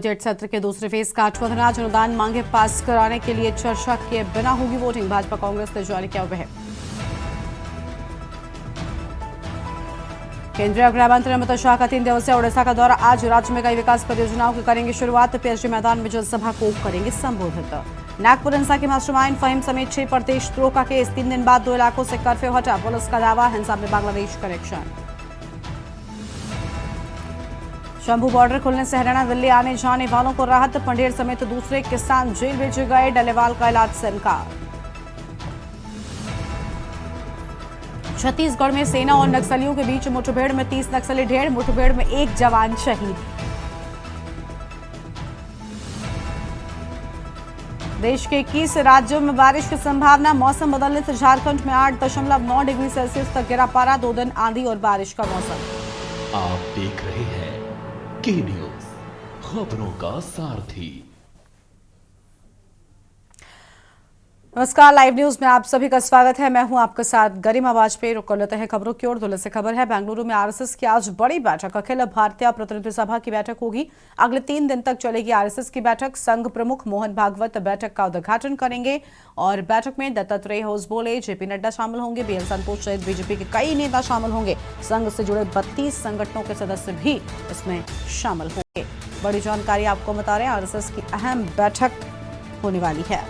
Budget सत्र के दूसरे फेज का 8वां अनाज अनुदान मांगे पास कराने के लिए चर्चा किए बिना होगी वोटिंग। भाजपा कांग्रेस ने जारी किया व्हिप। केंद्रीय गृह मंत्री अमित शाह का 3 दिवसीय ओडिशा का दौरा। आज राज्य में कई विकास परियोजनाओं की करेंगे शुरुआत। पीएसडी मैदान में जनसभा को करेंगे संबोधित। नागपुर हिंसा के मास्टरमाइंड फहीम समेत 6 परदेशद्रोह का केस। 3 दिन बाद 2 इलाकों से कर्फ्यू हटा। पुलिस का दावा, हिंसा में बांग्लादेश कनेक्शन। शंभू बॉर्डर खुलने से हरियाणा दिल्ली आने जाने वालों को राहत। पंडेर समेत दूसरे किसान जेल भेजे गए। डलेवाल का इलाज से इनकार। छत्तीसगढ़ में सेना और नक्सलियों के बीच मुठभेड़ में 30 नक्सली ढेर। मुठभेड़ में 1 जवान शहीद। देश के 21 राज्यों में बारिश की संभावना। मौसम बदलने से झारखंड में 8.9 डिग्री सेल्सियस तक गिरा पारा। 2 दिन आंधी और बारिश का मौसम। आप देख रहे हैं के न्यूज, खबरों का सारथी। नमस्कार, लाइव न्यूज में आप सभी का स्वागत है। मैं हूं आपके साथ गरिमा वाजपेयी। रुक कर लेते हैं खबरों की ओर। धुले से खबर है, बेंगलुरु में आरएसएस की आज बड़ी बैठक। अखिल भारतीय प्रतिनिधि सभा की बैठक होगी। अगले 3 दिन तक चलेगी आरएसएस की बैठक। संघ प्रमुख मोहन भागवत बैठक का उद्घाटन करेंगे और बैठक में दत्तात्रेय होसबोले, जेपी नड्डा शामिल होंगे। बीएल संतोष सहित बीजेपी के कई नेता शामिल होंगे। संघ से जुड़े 32 संगठनों के सदस्य भी इसमें शामिल होंगे। बड़ी जानकारी आपको बता रहे हैं, आरएसएस की अहम बैठक होने वाली है।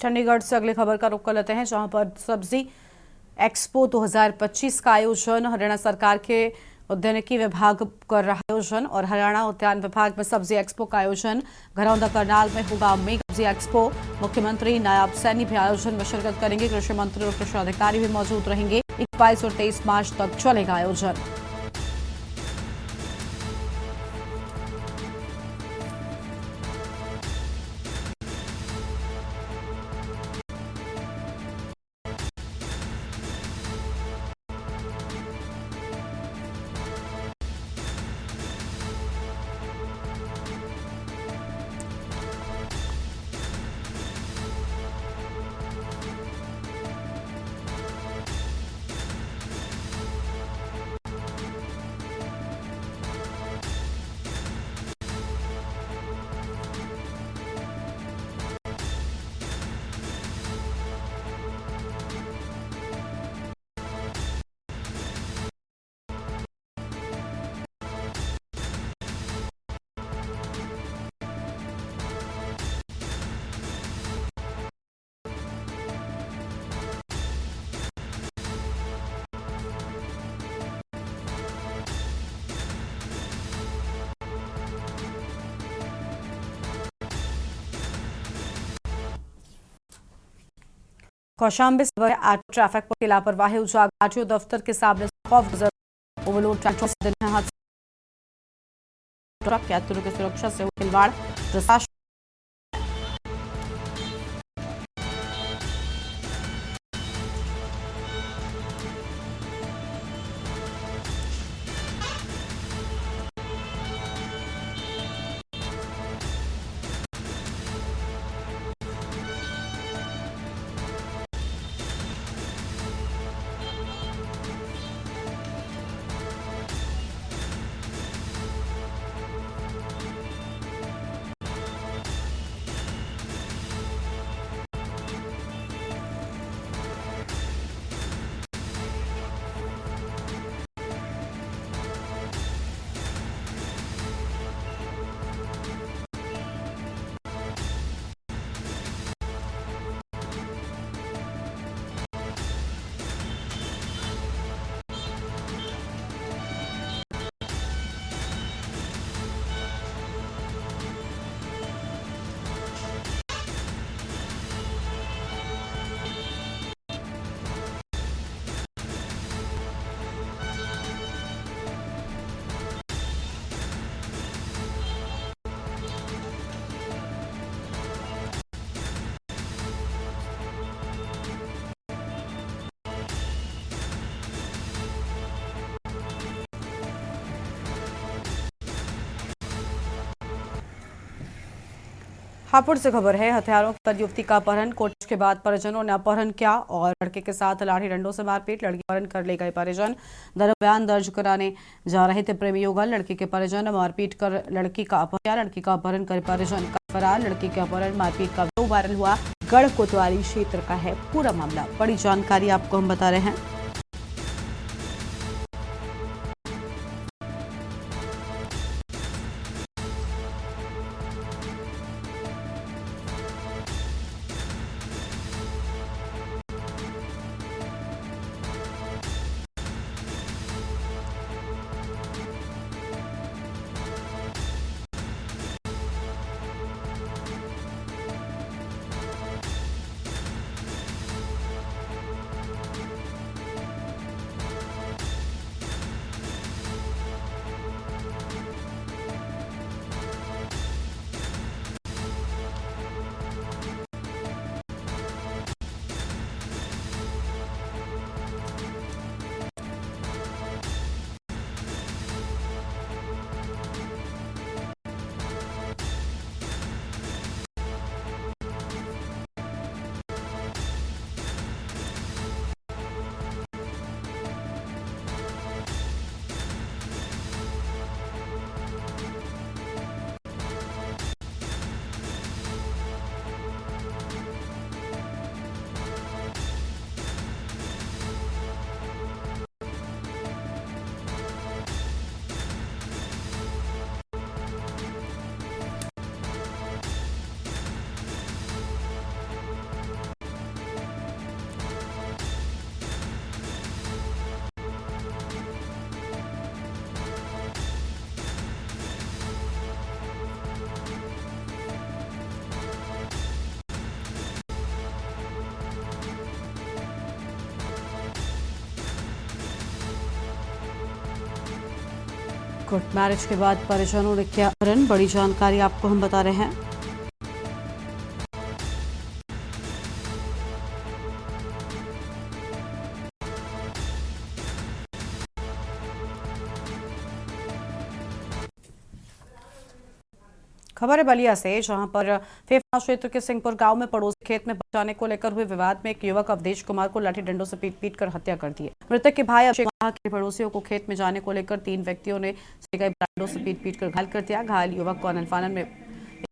चंडीगढ़ से अगली खबर का रुख कर लेते हैं, जहां पर सब्जी एक्सपो 2025 का आयोजन हरियाणा सरकार के उद्यानिकी विभाग कर रहा है आयोजन और हरियाणा उद्यान विभाग में सब्जी एक्सपो का आयोजन घरौंदा करनाल में होगा। मेगा सब्जी एक्सपो मुख्यमंत्री नायब सैनी भी आयोजन में शिरकत करेंगे। कृषि मंत्री और कृषि अधिकारी भी मौजूद रहेंगे। 22 और 23 मार्च तक चलेगा आयोजन। कौशाम्बी से खबर है, ऑटो ट्रैफिक पर की लापरवाही उजागर। आरटीओ दफ्तर के सामने खौफ गुजर ओवरलोड ट्रैक्टर से दिन है हादसा। ट्रक यात्रियों की सुरक्षा से हुआ खिलवाड़। प्रशासन हापुड़ से खबर है, हथियारों पर युवती का अपहरण। कोर्ट के बाद परिजनों ने अपहरण किया और लड़के के साथ लाठी डंडों से मारपीट। लड़की अपहरण कर ले गए परिजन। बयान दर्ज कराने जा रहे थे प्रेमी युगल। लड़की के परिजन मारपीट कर लड़की का अपहरण। लड़की का अपहरण कर परिजन का फरार। लड़की के अपहरण मारपीट का वीडियो वायरल हुआ। गढ़ कोतवाली क्षेत्र का है पूरा मामला। बड़ी जानकारी आपको हम बता रहे हैं। कोर्ट मैरिज के बाद परिजनों ने किया अपहरण। बड़ी जानकारी आपको हम बता रहे हैं। खबर है बलिया से, जहां पर फेफना क्षेत्र के सिंहपुर गांव में पड़ोसी खेत में बचाने को लेकर हुए विवाद में एक युवक अवधेश कुमार को लाठी डंडों से पीट पीट कर हत्या कर दी। मृतक के भाई अभिषेक कुमार के पड़ोसियों को खेत में जाने को लेकर 3 व्यक्तियों ने डंडों से पीट पीट कर घायल कर दिया। घायल युवक को अनफानन में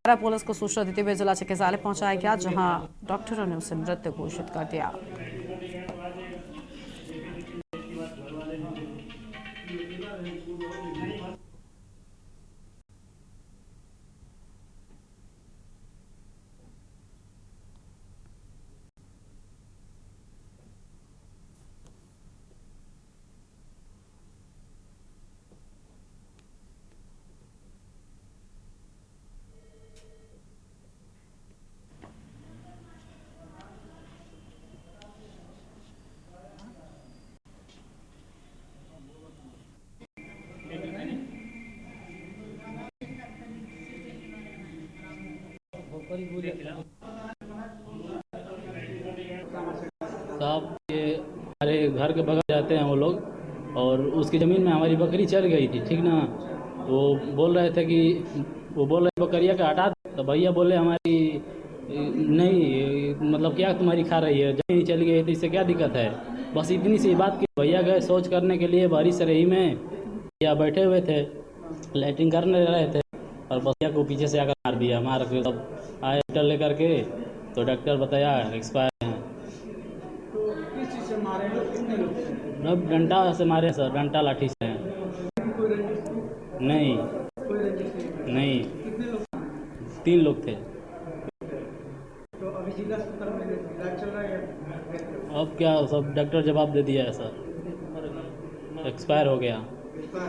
पुलिस को सूचना देते हुए जिला चिकित्सालय पहुंचाया गया, जहां डॉक्टरों ने उसे मृत घोषित कर दिया। साहब ये हमारे घर के बगल जाते हैं वो लोग, और उसकी ज़मीन में हमारी बकरी चल गई थी, ठीक ना। वो बोल रहे थे कि वो बोल रहे बकरिया का हटा दो, तो भैया बोले हमारी नहीं, मतलब क्या तुम्हारी खा रही है, ज़मीन चली गई तो इससे क्या दिक्कत है। बस इतनी सी बात की। भैया गए शौच करने के लिए बारिश रही में, भैया बैठे हुए थे, लैट्रिन करने रहे थे, और भैया को पीछे से आकर मार दिया। मार के तब आए डॉक्टर लेकर के, तो डॉक्टर बताया एक्सपायर हैं। किस चीज़ से मारे हैं? कितने लोग थे? अब डंडा से मारे सर, डंडा लाठी से हैं। कोई रंजिश थी? नहीं कोई रंजिश नहीं? नहीं, कितने लोग? 3 लोग थे। तो अभी जिला अस्पताल में इलाज चल रहा है या अब क्या, सब डॉक्टर जवाब दे दिया है सर, एक्सपायर हो गया। क्या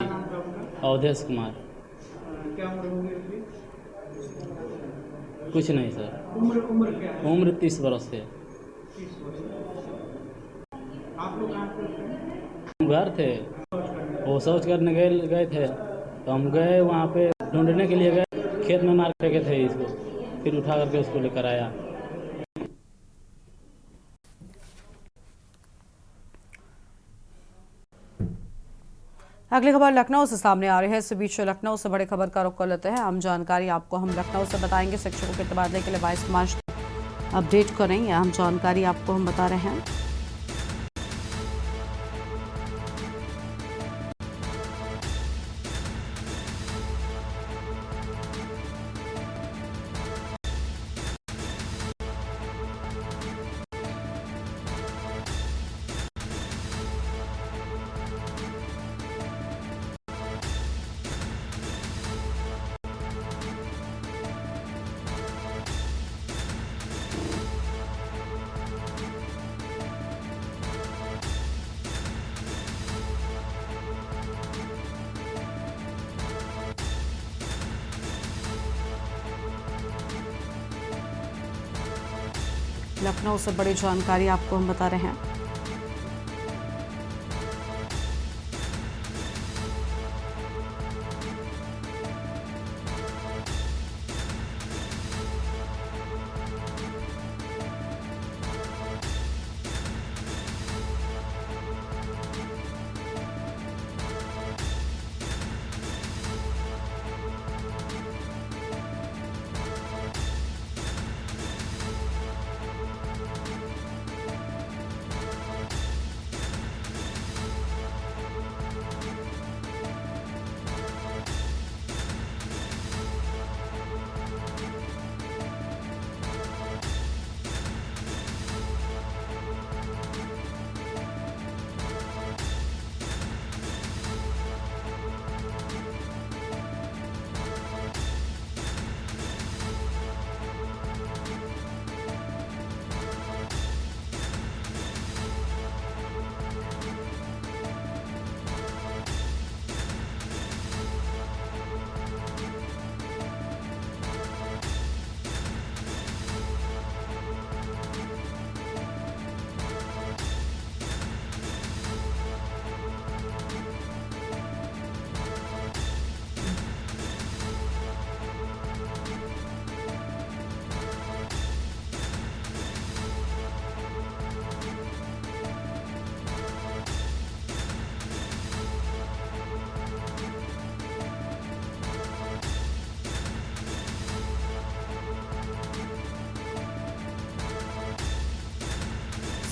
नाम था आपका? अवधेश कुमार। क्या उम्र होगी उसकी? कुछ नहीं सर, उम्र क्या है? उम्र 30 बरस है। 30 वर्ष। आप लोग कहाँ पे थे? हम घर थे, वो शौच करने गए थे, तो हम गए वहाँ पे ढूंढने के लिए गए, खेत में मार फेंके थे इसको, फिर उठा करके उसको लेकर आया। अगली खबर लखनऊ से सामने आ रही है। इस बीच लखनऊ से बड़ी खबर का रुख कर लेते हैं। आम जानकारी आपको हम लखनऊ से बताएंगे। शिक्षकों के तबादले के लिए 22 मार्च अपडेट करें, यह अहम जानकारी आपको हम बता रहे हैं। लखनऊ से बड़ी जानकारी आपको हम बता रहे हैं।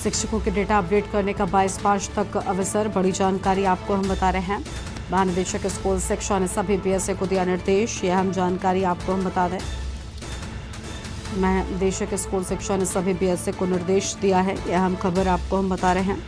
शिक्षकों के डेटा अपडेट करने का 22 मार्च तक अवसर, बड़ी जानकारी आपको हम बता रहे हैं। महानिदेशक स्कूल शिक्षा ने सभी बीएसए को दिया निर्देश, यह हम जानकारी आपको हम बता दें। महानिदेशक स्कूल शिक्षा ने सभी बीएसए को निर्देश दिया है, यह हम खबर आपको हम बता रहे हैं।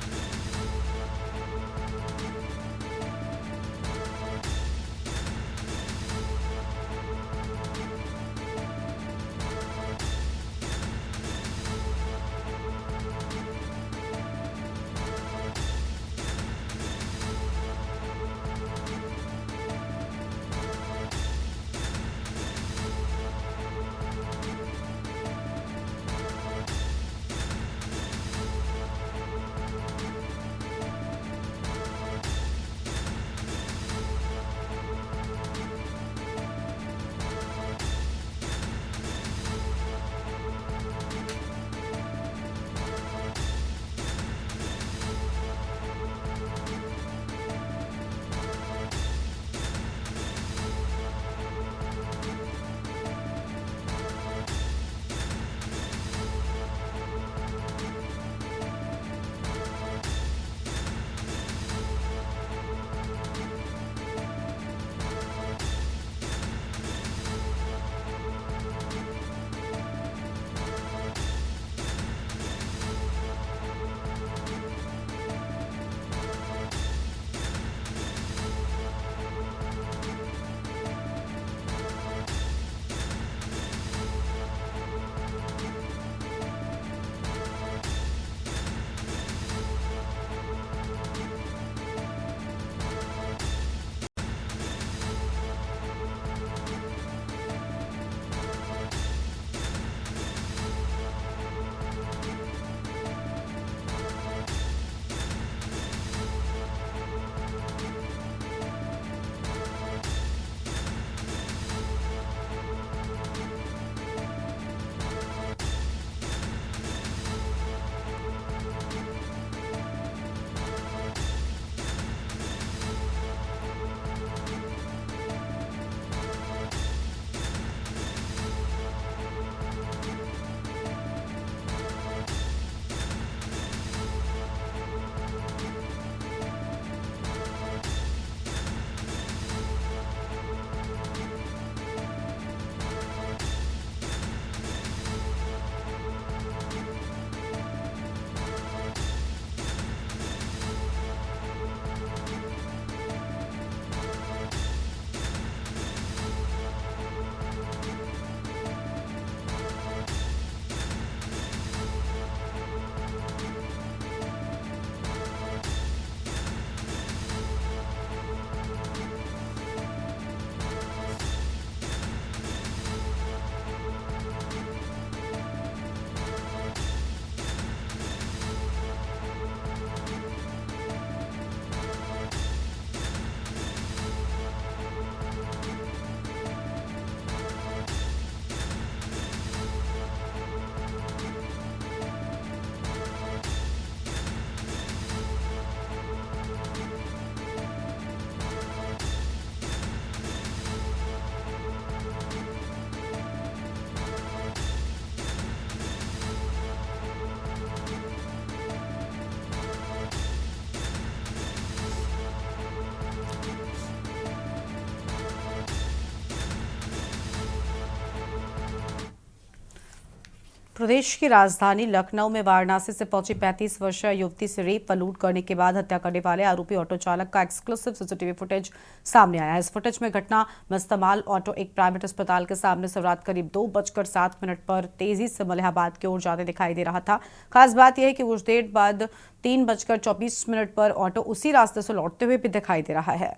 प्रदेश की राजधानी लखनऊ में वाराणसी से पहुंची 35 वर्षीय युवती से रेप व लूट करने के बाद हत्या करने वाले आरोपी ऑटो चालक का एक्सक्लूसिव सीसीटीवी फुटेज सामने आया है। इस फुटेज में घटना में इस्तेमाल ऑटो एक प्राइवेट अस्पताल के सामने से रात करीब 2:07 पर तेजी से मलिहाबाद की ओर जाते दिखाई दे रहा था। खास बात यह है कि कुछ देर बाद 3:24 पर ऑटो उसी रास्ते से लौटते हुए भी दिखाई दे रहा है।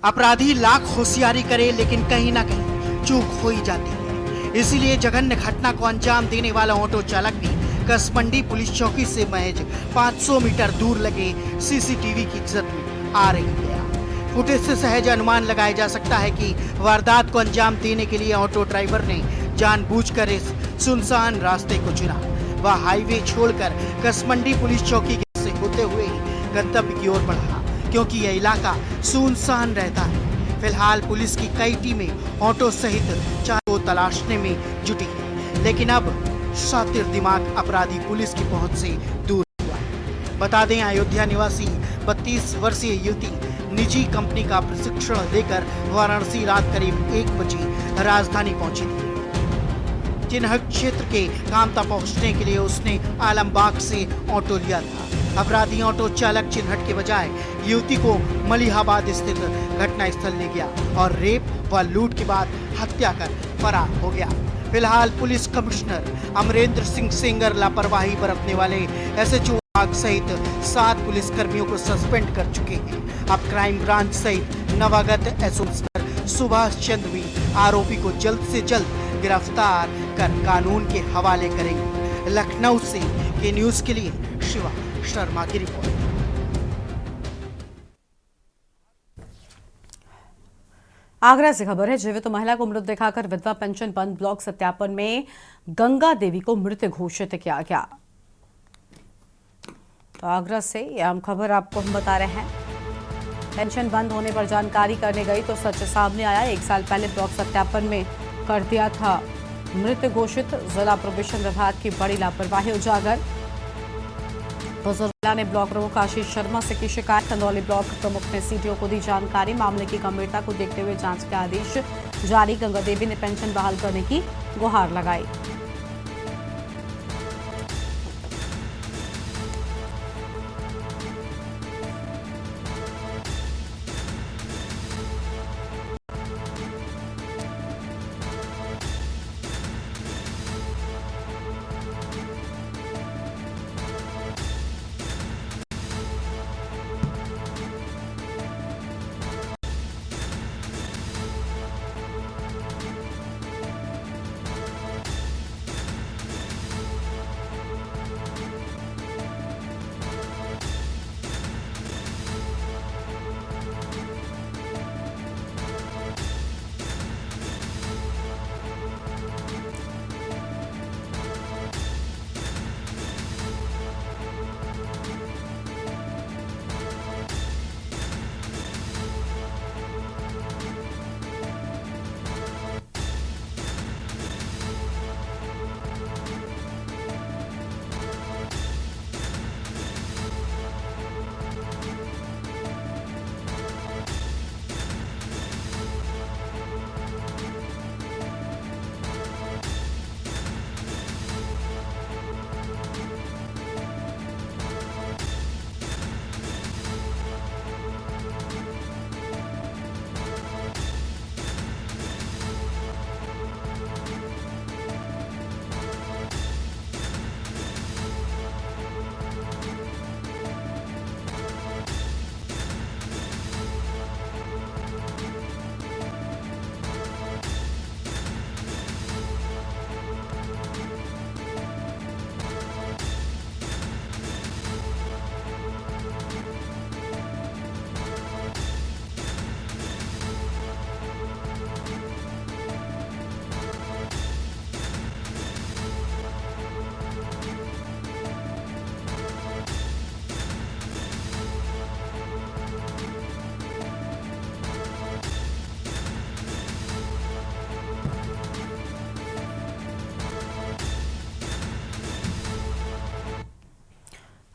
अपराधी लाख होशियारी करे लेकिन कहीं ना कहीं चूक हो ही जाती है। इसीलिए जघन्य घटना को अंजाम देने वाला ऑटो चालक भी कसमंडी पुलिस चौकी से महज 500 मीटर दूर लगे सीसीटीवी की जद में आ रही गया। फुटेज से सहज अनुमान लगाया जा सकता है कि वारदात को अंजाम देने के लिए ऑटो ड्राइवर ने जानबूझकर इस सुनसान रास्ते को चुना। वह हाईवे छोड़कर कसमंडी पुलिस चौकी से होते हुए ही गंतव्य की ओर बढ़ा, क्योंकि यह इलाका सुनसान रहता है। फिलहाल पुलिस की कई टीमें ऑटो सहित चार को तलाशने में जुटी है, लेकिन अब शातिर दिमाग अपराधी पुलिस की पहुंच से दूर हुआ है। बता दें, अयोध्या निवासी 32 वर्षीय युवती निजी कंपनी का प्रशिक्षण लेकर वाराणसी रात करीब 1 बजे राजधानी पहुंची थी। चिन्हट क्षेत्र के कामता पहुंचने के लिए उसने आलमबाग से ऑटो लिया था। अपराधी ऑटो चालक चिन्हट के बजाय युवती को मलिहाबाद स्थित घटना स्थल ले गया और रेप व लूट के बाद हत्या कर फरार हो गया। फिलहाल पुलिस कमिश्नर अमरेंद्र सिंह सेंगर लापरवाही बरतने वाले एसएचओ विभाग सहित 7 पुलिस कर्मियों को सस्पेंड कर चुके हैं। अब क्राइम ब्रांच सहित नवागत एसओ सुभाष चंद्र भी आरोपी को जल्द से जल्द गिरफ्तार कर कानून के हवाले करेंगे। लखनऊ से के न्यूज के लिए शिवा शर्मा की रिपोर्ट। आगरा से खबर है। जीवित महिला को मृत दिखाकर विधवा पेंशन बंद ब्लॉक सत्यापन में गंगा देवी को मृत घोषित किया गया। तो आगरा से यह अहम खबर आपको हम बता रहे हैं। पेंशन बंद होने पर जानकारी करने गई तो सच सामने आया। 1 साल पहले ब्लॉक सत्यापन में कर दिया था मृत घोषित। जिला प्रोबेशन विभाग की बड़ी लापरवाही उजागर। बुजुर्ग ने ब्लॉक प्रमुख आशीष शर्मा से की शिकायत। चंदौली ब्लॉक प्रमुख ने सीडीओ को दी जानकारी। मामले की गंभीरता को देखते हुए जांच के आदेश जारी। गंगा देवी ने पेंशन बहाल करने की गुहार लगाई।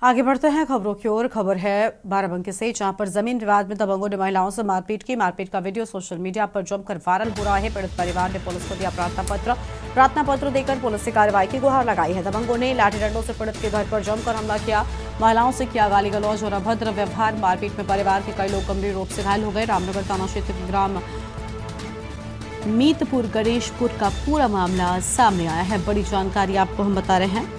आगे बढ़ते हैं खबरों की ओर। खबर है बाराबंकी से, जहां पर जमीन विवाद में दबंगों ने महिलाओं से मारपीट की। मारपीट का वीडियो सोशल मीडिया पर जमकर वायरल हो रहा है। पीड़ित परिवार ने पुलिस को दिया प्रार्थना पत्र देकर पुलिस से कार्रवाई की गुहार लगाई है। दबंगों ने लाठी डंडों से पीड़ित के घर पर जमकर हमला किया, महिलाओं से किया गाली गलौज और अभद्र व्यवहार। मारपीट में परिवार के कई लोग गंभीर रूप से घायल हो गए। रामनगर थाना क्षेत्र के ग्राम मीतपुर गणेशपुर का पूरा मामला सामने आया है। बड़ी जानकारी आपको हम बता रहे हैं।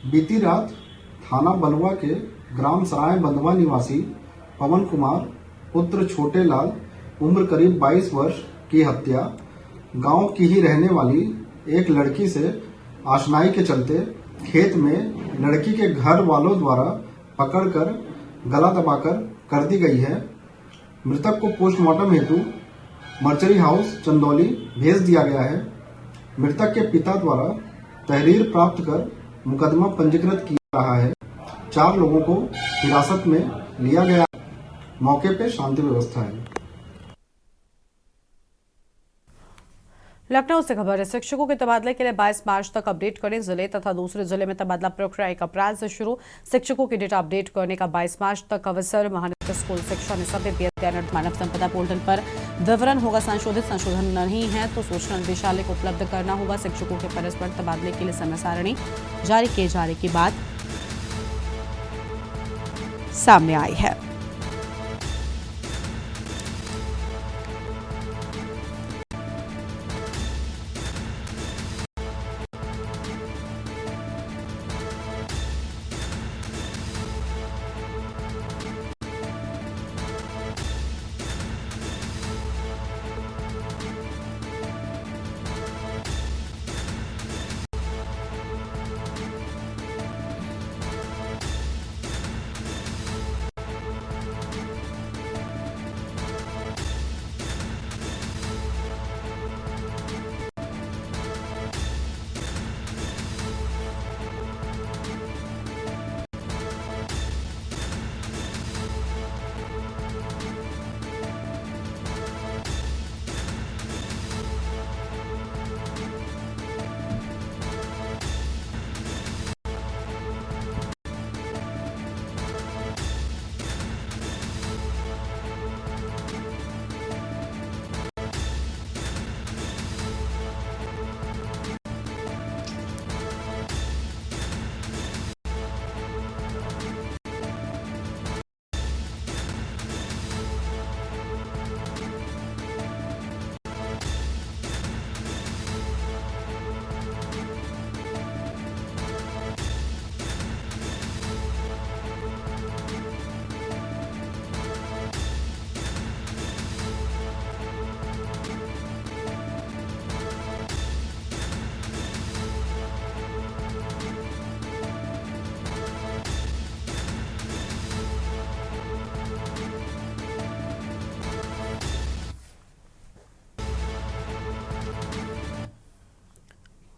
बीती रात थाना बलुआ के ग्राम सराय बंधवा निवासी पवन कुमार पुत्र छोटे लाल उम्र करीब 22 वर्ष की हत्या गांव की ही रहने वाली एक लड़की से आशनाई के चलते खेत में लड़की के घर वालों द्वारा पकड़कर गला दबाकर कर दी गई है। मृतक को पोस्टमार्टम हेतु मर्चरी हाउस चंदौली भेज दिया गया है। मृतक के पिता द्वारा तहरीर प्राप्त कर मुकदमा पंजीकृत किया रहा है। 4 लोगों को हिरासत में लिया गया। मौके पर शांति व्यवस्था है। लखनऊ से खबर है। शिक्षकों के तबादले के लिए 22 मार्च तक अपडेट करें। जिले तथा दूसरे जिले में तबादला प्रक्रिया 1 अप्रैल से शुरू। शिक्षकों की डेटा अपडेट करने का 22 मार्च तक अवसर। महानिदेशक स्कूल शिक्षा ने सभी बीएससी मानव संपदा पोर्टल पर विवरण होगा संशोधित। संशोधन नहीं है तो सूचना निदेशालय को उपलब्ध करना होगा। शिक्षकों के परस्पर तबादले के लिए समय सारणी जारी किए जाने की बात सामने आई है।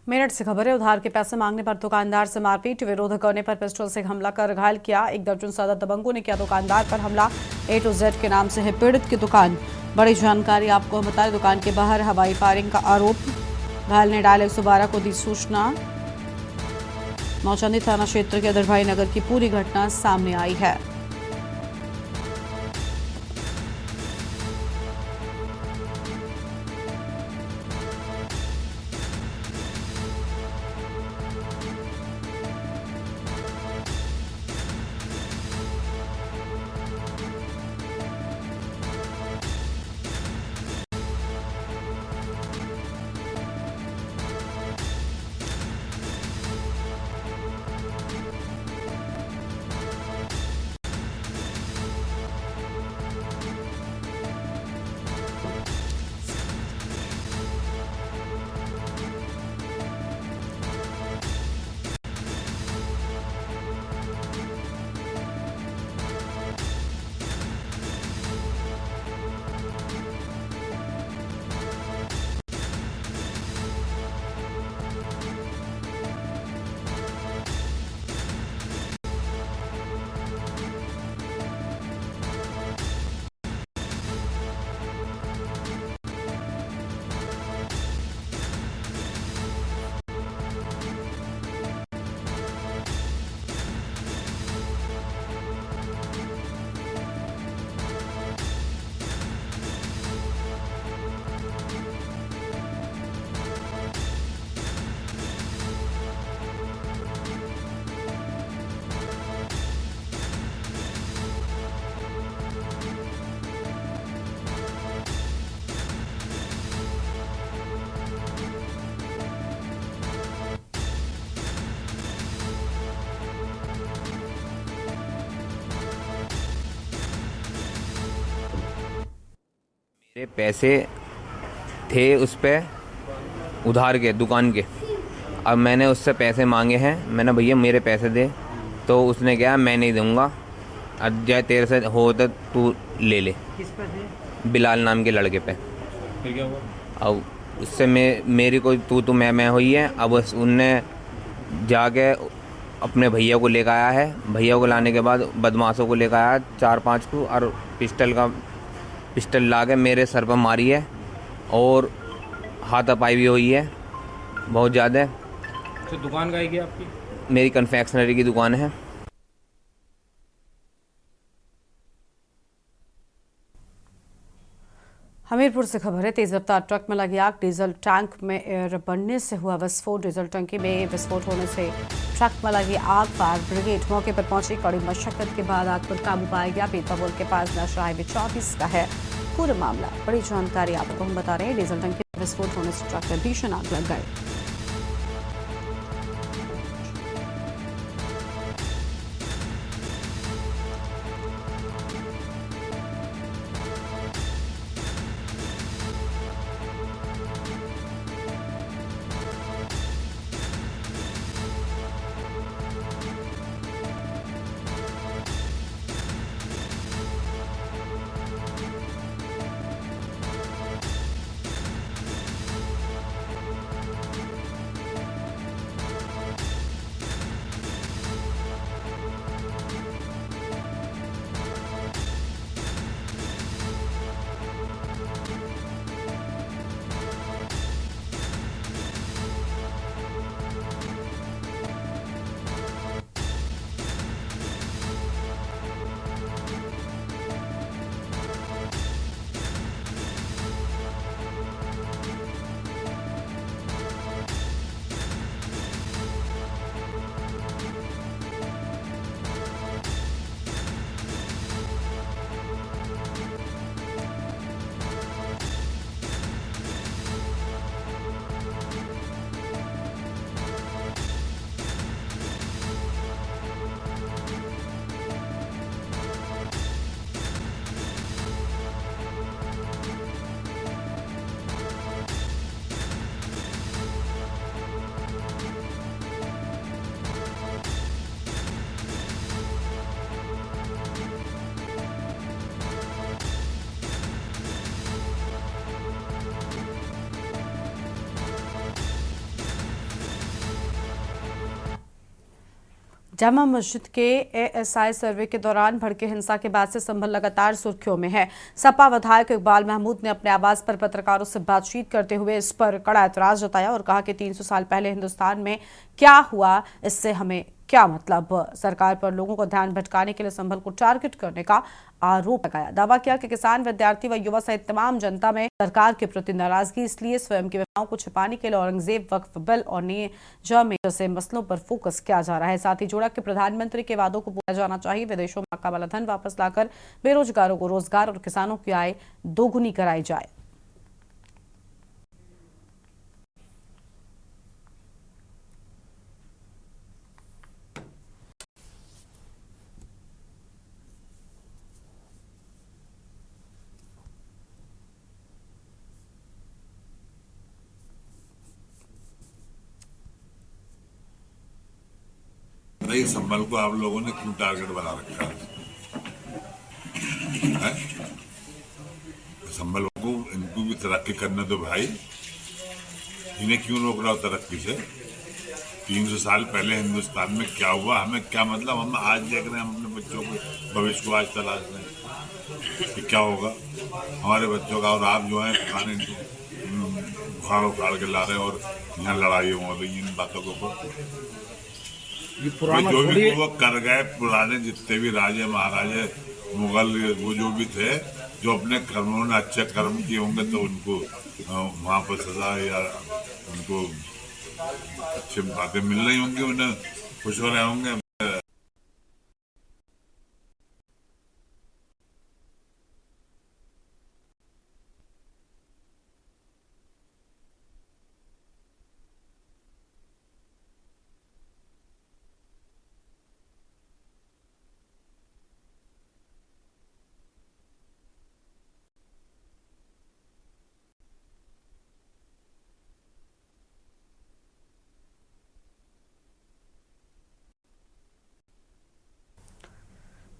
मेरठ से खबर है। उधार के पैसे मांगने पर दुकानदार से मारपीट। विरोध करने पर पिस्टल से हमला कर घायल किया। 1 दर्जन से ज्यादा दबंगों ने किया दुकानदार पर हमला। A to Z के नाम से है पीड़ित की दुकान। बड़ी जानकारी आपको बताएं। दुकान के बाहर हवाई फायरिंग का आरोप। घायल ने डायल 112 को दी सूचना। नौचंदी थाना क्षेत्र के अदरभाई नगर की पूरी घटना सामने आई है। मेरे पैसे थे उस पे उधार के दुकान के। अब मैंने उससे पैसे मांगे हैं, मैंने भैया मेरे पैसे दे, तो उसने कहा मैं नहीं दूंगा, अब चाहे तेरे से हो तो तू ले ले। किस पर थे? बिलाल नाम के लड़के पे। फिर क्या हुआ? अब उससे मेरी कोई तू मैं हुई है। अब उनने जाके अपने भैया को लेकर आया है। भैया को लाने के बाद बदमाशों को लेकर आया 4-5 को, और पिस्टल ला के मेरे सर पर मारी है और हाथापाई भी हुई है बहुत ज़्यादा। तो दुकान का है क्या आपकी? मेरी कन्फेक्शनरी की दुकान है। हमीरपुर से खबर है। तेज रफ्तार ट्रक में लगी आग, डीजल टैंक में एयर बढ़ने से हुआ विस्फोट। डीजल टंकी में विस्फोट होने से ट्रक में लगी आग। फायर ब्रिगेड मौके पर पहुंची। कड़ी मशक्कत के बाद आग पर काबू पाया गया। पीतपुर के पास नेशनल हाईवे 34 का है पूरा मामला। बड़ी जानकारी आपको हम बता रहे हैं। डीजल टंकी में विस्फोट होने से ट्रक में भीषण आग लग गई। जामा मस्जिद के एएसआई सर्वे के दौरान भड़के हिंसा के बाद से संभल लगातार सुर्खियों में है। सपा विधायक इकबाल महमूद ने अपने आवास पर पत्रकारों से बातचीत करते हुए इस पर कड़ा एतराज जताया और कहा कि 300 साल पहले हिंदुस्तान में क्या हुआ, इससे हमें क्या मतलब। सरकार पर लोगों को ध्यान भटकाने के लिए संभल को टारगेट करने का आरोप लगाया। दावा किया कि किसान, विद्यार्थी व युवा सहित तमाम जनता में सरकार के प्रति नाराजगी, इसलिए स्वयं की व्यवहारों को छिपाने के लिए औरंगजेब वक्फ बिल और निजाम जैसे मसलों पर फोकस किया जा रहा है। साथ ही जोड़ा कि प्रधानमंत्री के वादों को पूरा जाना चाहिए, विदेशों में का वाला धन वापस लाकर बेरोजगारों को रोजगार और किसानों की आय दोगुनी कराई जाए। नहीं, संभल को आप लोगों ने क्यों टारगेट बना रखा है? संभल को इनको भी तरक्की करने दो भाई, इन्हें क्यों रोक रहा हो तरक्की से? 300 साल पहले हिंदुस्तान में क्या हुआ, हमें क्या मतलब? हम आज देख रहे हैं, हम अपने बच्चों के भविष्य को आज तलाश रहे हैं कि क्या होगा हमारे बच्चों का। और आप जो है खाने उखाड़ के ला रहे हैं और यहाँ लड़ाई हो रही इन बातों को। जो भी वो कर गए पुराने जितने भी राजे महाराजे मुगल वो जो भी थे, जो अपने कर्मों ने अच्छे कर्म किए होंगे तो उनको वहाँ पर सजा या उनको अच्छी बातें मिल रही होंगी, उन्हें खुश हो रहे होंगे।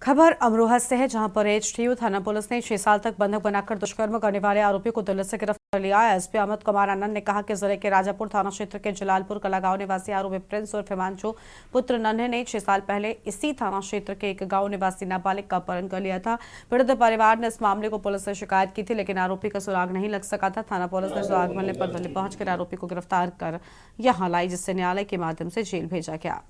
खबर अमरोहा से है, जहां पर एचटीयू थाना पुलिस ने 6 साल तक बंधक बनाकर दुष्कर्म करने वाले आरोपी को दिल्ली से गिरफ्तार लिया। एसपी अमित कुमार आनंद ने कहा कि जिले के राजापुर थाना क्षेत्र के जलालपुर कला गांव निवासी आरोपी प्रिंस और हिमांशु पुत्र नन्हे ने 6 साल पहले इसी थाना क्षेत्र के एक गांव निवासी नाबालिग का अपहरण कर लिया था। पीड़ित परिवार ने इस मामले को पुलिस से शिकायत की थी, लेकिन आरोपी का सुराग नहीं लग सका था। थाना पुलिस ने सुराग मिलने पर दिल्ली पहुंचकर आरोपी को गिरफ्तार कर यहां लाई, जिससे न्यायालय के माध्यम से जेल भेजा गया।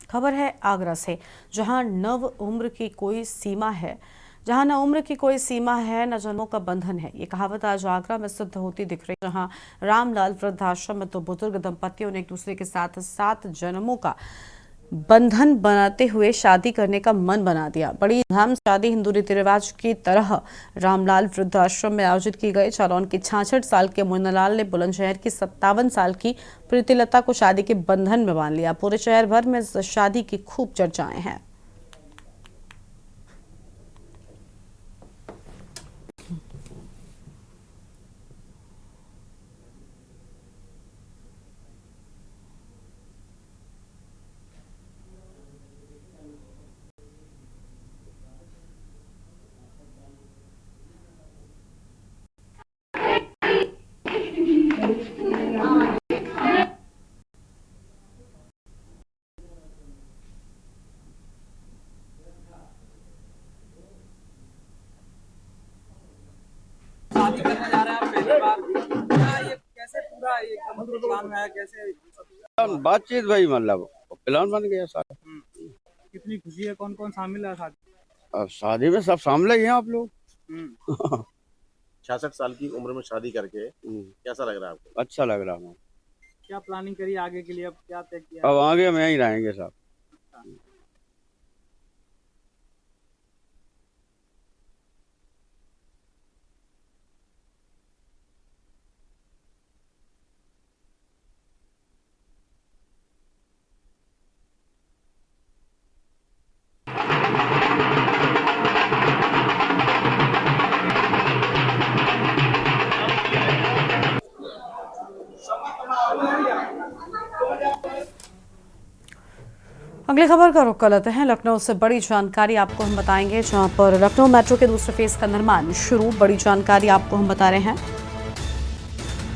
खबर है आगरा से, जहां नव उम्र की कोई सीमा है, जहां न उम्र की कोई सीमा है न जन्मों का बंधन है। ये कहावत आज आगरा में सिद्ध होती दिख रही, जहां रामलाल वृद्धाश्रम में 2 बुजुर्ग दंपतियों ने एक दूसरे के साथ 7 जन्मों का बंधन बनाते हुए शादी करने का मन बना दिया। बड़ी धूमधाम शादी हिंदू रीति रिवाज की तरह रामलाल वृद्धाश्रम में आयोजित की गई। जालौन के 66 साल के मुन्नालाल ने बुलंदशहर की 57 साल की प्रीतिलता को शादी के बंधन में बांध लिया। पूरे शहर भर में इस शादी की खूब चर्चाएं हैं। शादी करने जा रहे हैं पहली बार, क्या ये कैसे पूरा एकदम प्लान में आया, कैसे बातचीत भाई, मतलब प्लान बन गया सारा। कितनी खुशी है, कौन कौन शामिल है शादी? अब शादी में सब शामिल ही हैं आप लोग। 66 साल की उम्र में शादी करके कैसा लग रहा है आपको? अच्छा लग रहा है। क्या प्लानिंग करी आगे के लिए, अब क्या तय किया? अब आगे में यहीं रहेंगे सब। अगली खबर का रुख कर लेते हैं। लखनऊ से बड़ी जानकारी आपको हम बताएंगे, जहां पर लखनऊ मेट्रो के दूसरे फेज का निर्माण शुरू। बड़ी जानकारी आपको हम बता रहे हैं,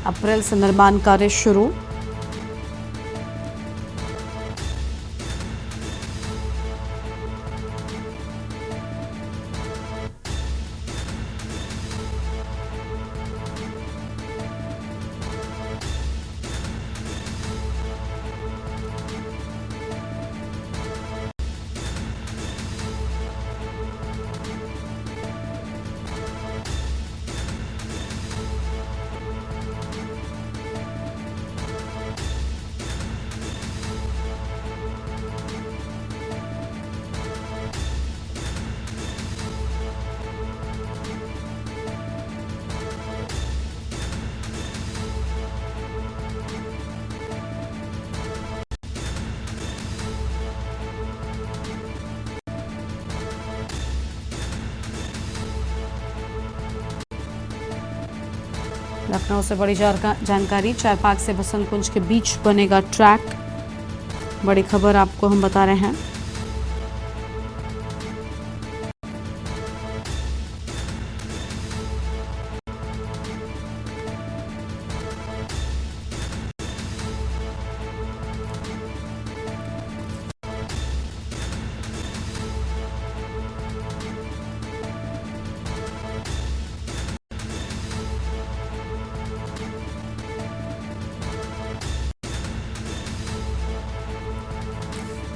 अप्रैल से निर्माण कार्य शुरू। लखनऊ से बड़ी जानकारी, चाय पार्क से बसंत कुंज के बीच बनेगा ट्रैक। बड़ी खबर आपको हम बता रहे हैं।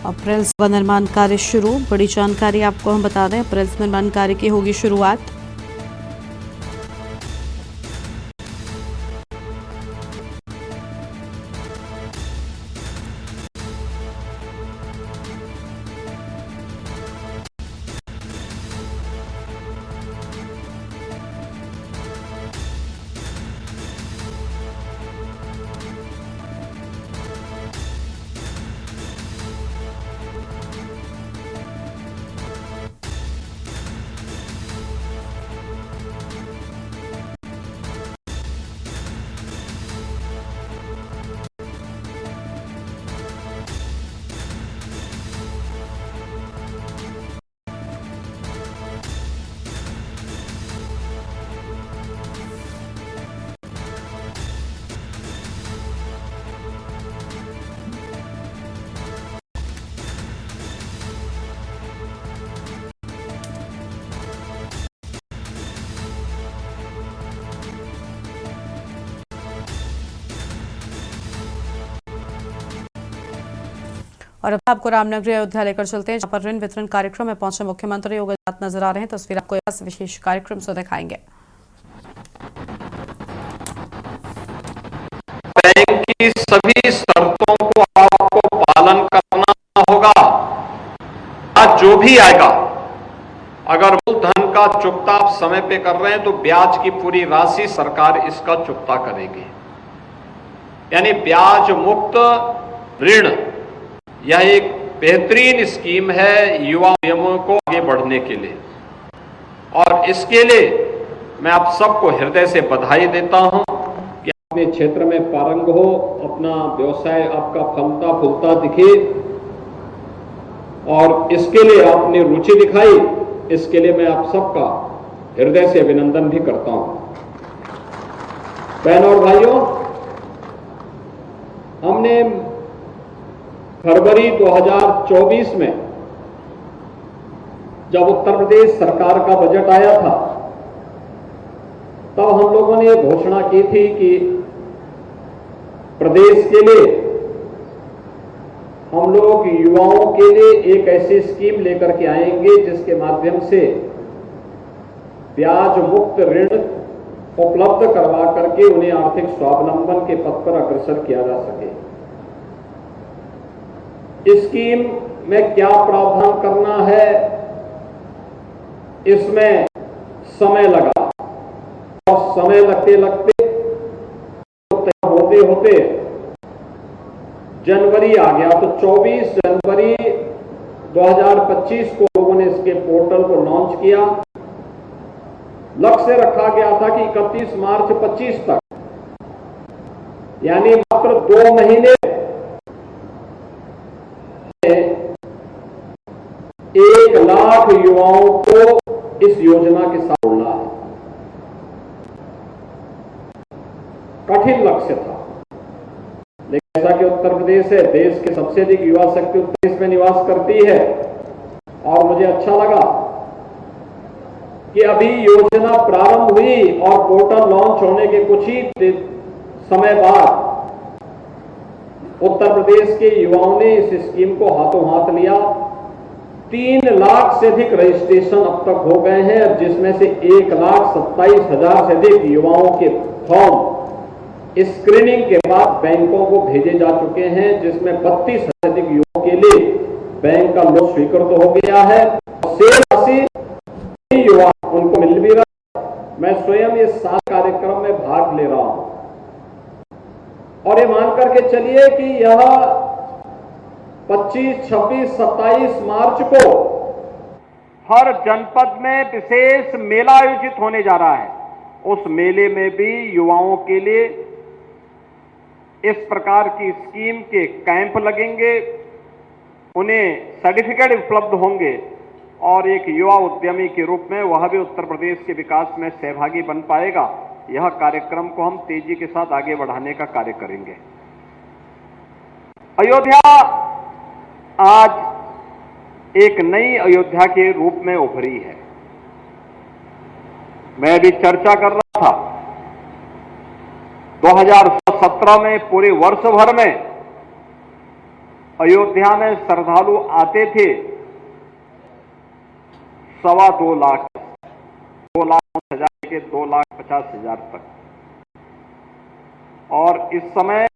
अप्रैल से निर्माण कार्य शुरू। बड़ी जानकारी आपको हम बता दें, अप्रैल से निर्माण कार्य की होगी शुरुआत। और अब आपको रामनगरी अयोध्या लेकर चलते हैं, जहां पर ऋण वितरण कार्यक्रम में पहुंचे मुख्यमंत्री योगी आदित्यनाथ नजर आ रहे हैं। तस्वीर आपको इस विशेष कार्यक्रम से दिखाएंगे। बैंक की सभी शर्तों को आपको पालन करना होगा। जो भी आएगा, अगर मूलधन का चुकता आप समय पे कर रहे हैं तो ब्याज की पूरी राशि सरकार इसका चुकता करेगी। यानी ब्याज मुक्त ऋण, यह एक बेहतरीन स्कीम है युवा उद्यमों को आगे बढ़ने के लिए, और इसके लिए मैं आप सबको हृदय से बधाई देता हूं कि अपने क्षेत्र में पारंग हो, अपना व्यवसाय आपका फलता फूलता दिखे, और इसके लिए आपने रुचि दिखाई, इसके लिए मैं आप सबका हृदय से अभिनंदन भी करता हूं। बहनों और भाइयों, हमने फरवरी 2024 में जब उत्तर प्रदेश सरकार का बजट आया था, तब हम लोगों ने घोषणा की थी कि प्रदेश के लिए हम लोग युवाओं के लिए एक ऐसी स्कीम लेकर के आएंगे जिसके माध्यम से ब्याज मुक्त ऋण उपलब्ध करवा करके उन्हें आर्थिक स्वावलंबन के पथ पर अग्रसर किया जा सके। इस स्कीम में क्या प्रावधान करना है, इसमें समय लगा, और समय लगते लगते होते होते जनवरी आ गया। तो 24 जनवरी 2025 को लोगों ने इसके पोर्टल को लॉन्च किया। लक्ष्य रखा गया था कि 31 मार्च 25 तक, यानी मात्र 2 महीने 1 लाख युवाओं को इस योजना के साथ जोड़ना है। कठिन लक्ष्य था, लेकिन ऐसा कि उत्तर प्रदेश है, देश के सबसे अधिक युवा शक्ति उत्तर प्रदेश में निवास करती है, और मुझे अच्छा लगा कि अभी योजना प्रारंभ हुई और पोर्टल लॉन्च होने के कुछ ही समय बाद उत्तर प्रदेश के युवाओं ने इस स्कीम को हाथों हाथ लिया। 3 लाख से अधिक रजिस्ट्रेशन अब तक हो गए हैं, जिसमें से 1,27,000 से अधिक युवाओं के फॉर्म स्क्रीनिंग के बाद बैंकों को भेजे जा चुके हैं, जिसमें 32 से अधिक युवाओं के लिए बैंक का लोन स्वीकृत हो गया है। शेष राशि युवा उनको मिल भी रहा। मैं स्वयं इस 7 कार्यक्रम में भाग ले रहा हूं, और ये मान करके चलिए कि यह 25, 26, 27 मार्च को हर जनपद में विशेष मेला आयोजित होने जा रहा है। उस मेले में भी युवाओं के लिए इस प्रकार की स्कीम के कैंप लगेंगे, उन्हें सर्टिफिकेट उपलब्ध होंगे, और एक युवा उद्यमी के रूप में वह भी उत्तर प्रदेश के विकास में सहभागी बन पाएगा। यह कार्यक्रम को हम तेजी के साथ आगे बढ़ाने का कार्य करेंगे। अयोध्या आज एक नई अयोध्या के रूप में उभरी है। मैं भी चर्चा कर रहा था, 2017 में पूरे वर्ष भर में अयोध्या में श्रद्धालु आते थे 2.25 लाख, 2,50,000 के 2,50,000 तक, और इस समय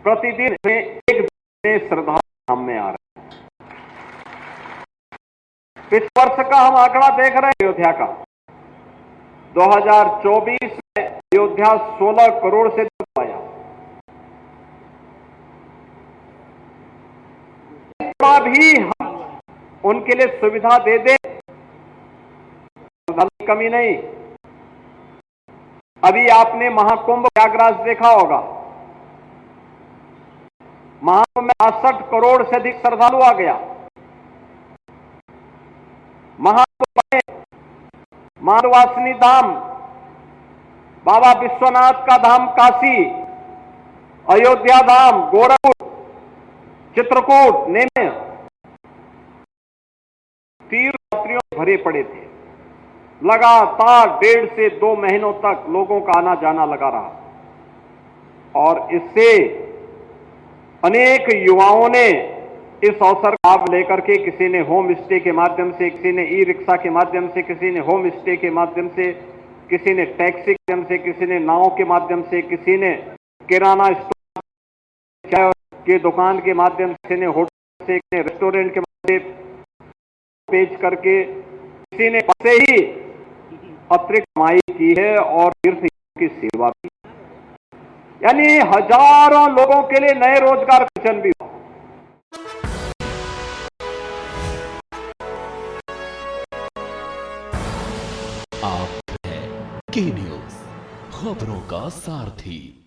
प्रतिदिन 1 श्रद्धालु सामने आ रहे हैं। इस वर्ष का हम आंकड़ा देख रहे हैं अयोध्या का, 2024 में अयोध्या 16 करोड़ से आया। इतना भी हम उनके लिए सुविधा दे दें, कमी नहीं। अभी आपने महाकुंभ प्रयागराज देखा होगा, महाकुंभ में 68 करोड़ से अधिक श्रद्धालु आ गया। महाकुंभ में मानवासिनी धाम, बाबा विश्वनाथ का धाम काशी, अयोध्या धाम, गोरखपुर, चित्रकूट, नेमे तीर्थयात्रियों भरे पड़े थे। लगातार 1.5 से 2 महीनों तक लोगों का आना जाना लगा रहा, और इससे अनेक युवाओं ने इस अवसर का लाभ लेकर के, किसी ने होम स्टे के माध्यम से, किसी ने ई रिक्शा के माध्यम से, किसी ने होम स्टे के माध्यम से, किसी ने टैक्सी के माध्यम से, किसी ने नाव के माध्यम से, किसी ने किराना स्टोर, चाय के दुकान के माध्यम से, किसी ने होटल से, किसी ने रेस्टोरेंट के माध्यम से बेच करके किसी ने से ही अतिरिक्त कमाई की है और तीर्थ की सेवा की, यानी हजारों लोगों के लिए नए रोजगार सृजन भी हुआ। आप है के न्यूज, खबरों का सारथी।